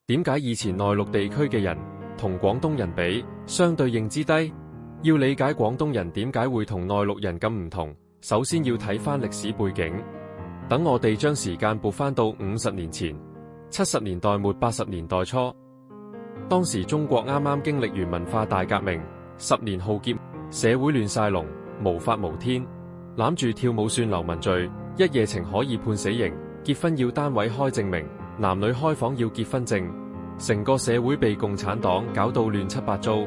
點解以前內陸地區嘅人同廣東人比，相對認知低？要理解廣東人點解會同內陸人咁唔同，首先要睇返歷史背景。等我哋將時間撥返到50年前，70年代末80年代初，當時中國啱啱經歷完文化大革命，10年浩劫，社會亂晒龍，無法無天，攬住跳舞算流氓罪，一夜情可以判死刑，結婚要單位開證明，男女開房要結婚證，成個社會被共產黨搞到亂七八糟。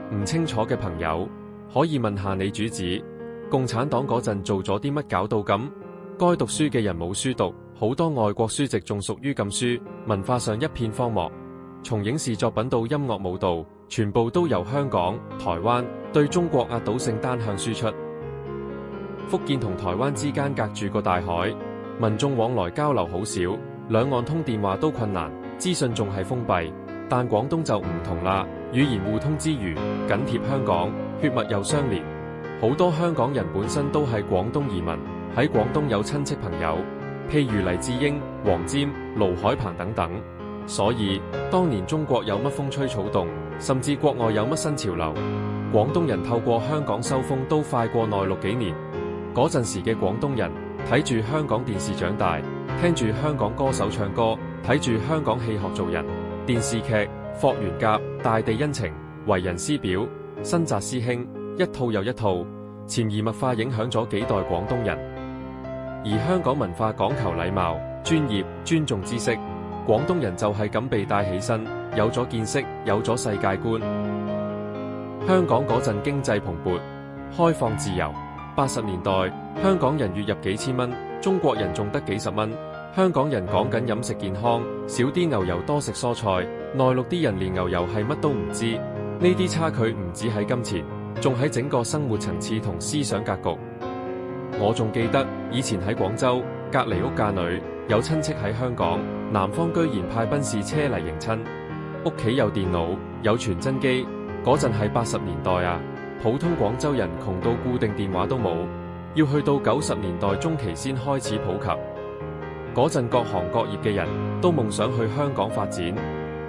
唔清楚嘅朋友可以問下你主子，共產黨嗰陣做咗啲乜搞到咁？該讀書嘅人冇書讀，好多外國書籍仲屬於禁書，文化上一片荒漠。從影視作品到音樂舞蹈，全部都由香港、台灣對中國壓倒性單向輸出。福建同台灣之間隔住個大海，民眾往來交流好少，兩岸通電話都困難，資訊仲係封閉。但廣東就唔同啦，語言互通之餘，緊貼香港，血脈又相連。好多香港人本身都係廣東移民，喺廣東有親戚朋友，譬如黎智英、黃霑、盧海鵬等等。所以當年中國有乜風吹草動，甚至國外有乜新潮流，廣東人透過香港收風都快過內陸幾年。嗰陣時嘅廣東人睇住香港電視長大，聽住香港歌手唱歌，睇住香港戲學做人。電視劇《霍元甲》《大地恩情》《為人師表》《新紮師兄》一套又一套，潛移默化影響咗幾代廣東人。而香港文化講求禮貌、專業、尊重知識，廣東人就係咁被帶起身，有咗見識，有咗世界觀。香港嗰陣經濟蓬勃，開放自由。80年代，香港人月入幾千蚊，中國人仲得幾十蚊。香港人講緊飲食健康，少啲牛油多食蔬菜，內陸啲人連牛油係乜都唔知。呢啲差距唔止喺金錢，仲喺整個生活層次同思想格局。我仲記得以前喺廣州隔離屋嫁女，有親戚喺香港，男方居然派賓士車嚟迎親，屋企有電腦有傳真機，嗰陣係80年代啊，普通廣州人窮到固定電話都冇，要去到90年代中期先開始普及。嗰陣各行各業嘅人都夢想去香港發展。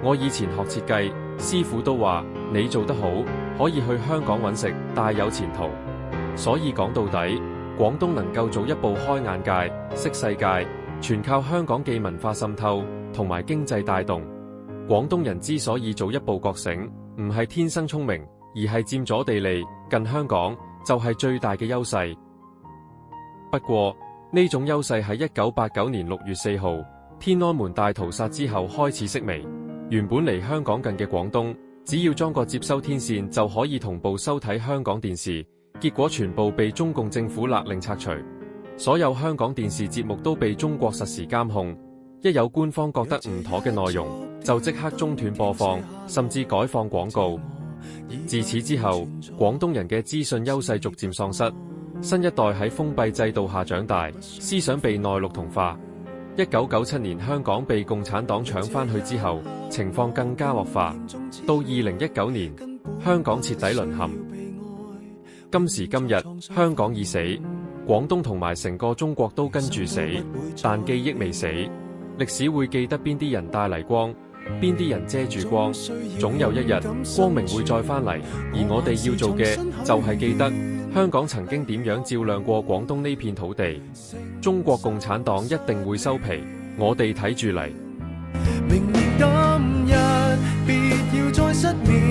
我以前學設計，師傅都話你做得好，可以去香港揾食，大有前途。所以講到底，廣東能夠早一步開眼界、識世界，全靠香港嘅文化滲透同埋經濟帶動。廣東人之所以早一步覺醒，唔係天生聰明，而係佔咗地利，近香港就係最大嘅優勢。不過，呢種優勢喺1989年6月4號天安門大屠殺之後開始式微。原本離香港近嘅廣東，只要裝個接收天線就可以同步收睇香港電視，結果全部被中共政府勒令拆除。所有香港電視節目都被中國實時監控，一有官方覺得唔妥嘅內容，就即刻中斷播放，甚至改放廣告。自此之後，廣東人嘅資訊優勢逐漸喪失。新一代喺封閉制度下長大，思想被內陸同化。1997年香港被共產黨搶返去之後，情況更加惡化。到2019年，香港徹底淪陷。今時今日，香港已死，廣東同埋成個中國都跟住死，但記憶未死。歷史會記得邊啲人帶嚟光，邊啲人遮住光，總有一日光明會再返嚟。而我哋要做嘅就係記得香港曾經點樣照亮過廣東呢片土地。中國共產黨一定會收皮，我哋睇住嚟。明年今日別要再失眠。